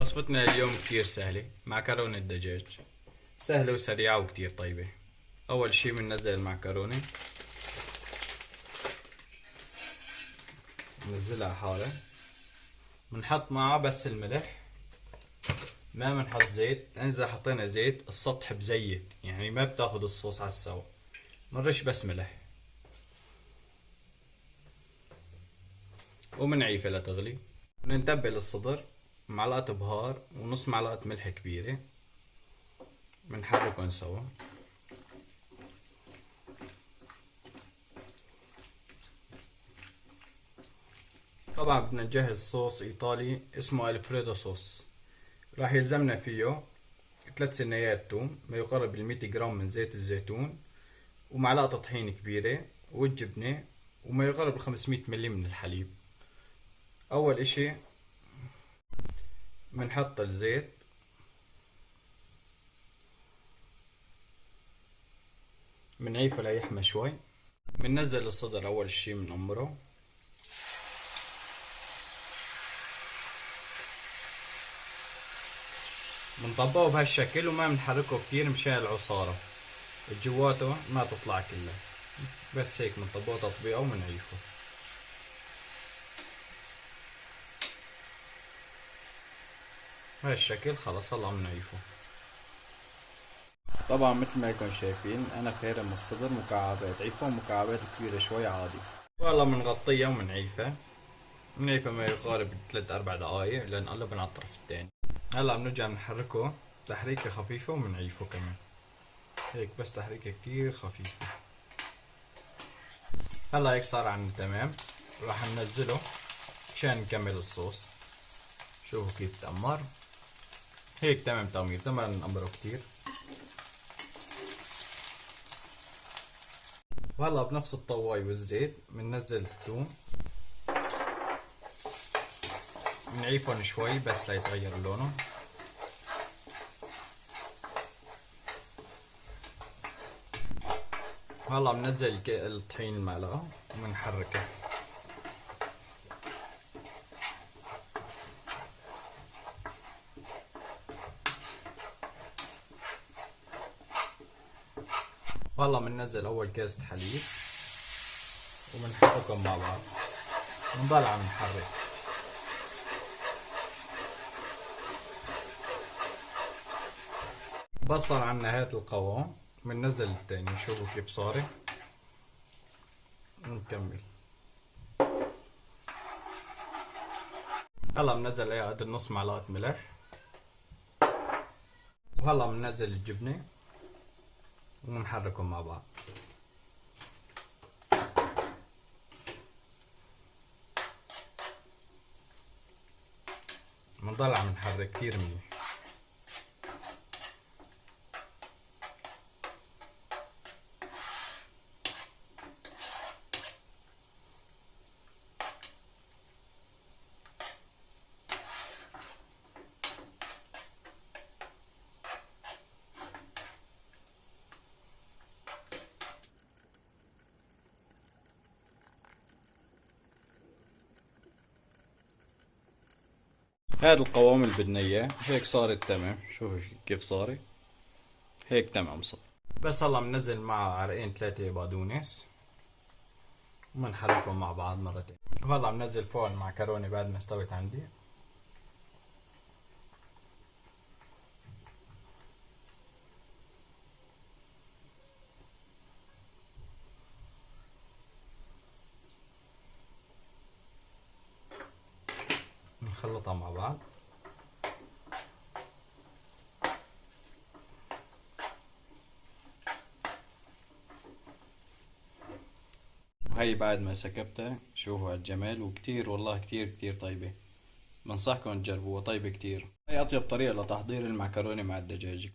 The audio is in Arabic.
وصفتنا اليوم كتير سهلة، معكرونة دجاج. سهلة وسريعة وكتير طيبة. أول شي بننزل المعكرونة، بننزلها حارة، بنحط معها بس الملح، ما بنحط زيت، لأن إذا حطينا زيت السطح بزيت، يعني ما بتاخد الصوص على السوا. بنرش بس ملح وبنعيفها لتغلي. بنتبل الصدر، معلقة بهار ونص معلقة ملح كبيرة، بنحركهم سوا. طبعا بدنا نجهز صوص ايطالي اسمه الفريدو صوص. راح يلزمنا فيه 3 سنيات توم، ما يقارب 100 جرام من زيت الزيتون، ومعلقة طحين كبيرة، والجبنة، وما يقارب 500 ملي من الحليب. اول اشي بنحط الزيت، بنعيفه ليحمى شوي. بننزل الصدر اول شي بنأمره، بنطبقه بهالشكل وما بنحركه كتير مشان العصارة جواته ما تطلع كلها. بس هيك بنطبقه تطبيقه وبنعيفه بهالشكل. خلص هلا بنعيفه. طبعا مثل ما انكم شايفين انا خيرم الصدر مكعبات، عيفه مكعبات كبيرة شوي عادي. والله بنغطيها وبنعيفها، بنعيفها ما يقارب 3-4 دقايق لنقلب على الطرف الثاني. هلا بنرجع بنحركه تحريكة خفيفة وبنعيفه كمان، هيك بس تحريكة كتير خفيفة. هلا هيك صار عنا تمام. راح ننزله مشان نكمل الصوص. شوفوا كيف تأمر، هيك تمام تأمير، ما نأمره كتير. وهلا بنفس الطواي والزيت بننزل الثوم، بنعيفهم شوي بس ليتغير لونه. هلا بننزل الطحين المعلقة وبنحركه. والله بننزل اول كاسة حليب وبنحركهم مع بعض، بنضل عم نحرك. بس صار عنا هاد القوام بننزل التاني. شوفوا كيف صار. نكمل. هلا بنزل ايه قد نص معلقة ملح، وهلا بننزل الجبنة وبنحركهم مع بعض. بنضل عم نحرك كتير منيح. هذا القوام اللي بدنا اياه، هيك صارت تمام. شوفوا كيف صارت، هيك تمام صار. بس هلا بننزل معها عرقين 3 بقدونس وبنحركهم مع بعض مرتين. وهلا بنزل فوق المعكرونة بعد ما استوت عندي. نخلطها مع بعض. وهي بعد ما سكبتها، شوفوا هالجمال، وكتير والله كتير كتير طيبة. بنصحكم تجربوها، طيبة كتير. هي أطيب طريقة لتحضير المعكرونة مع الدجاج.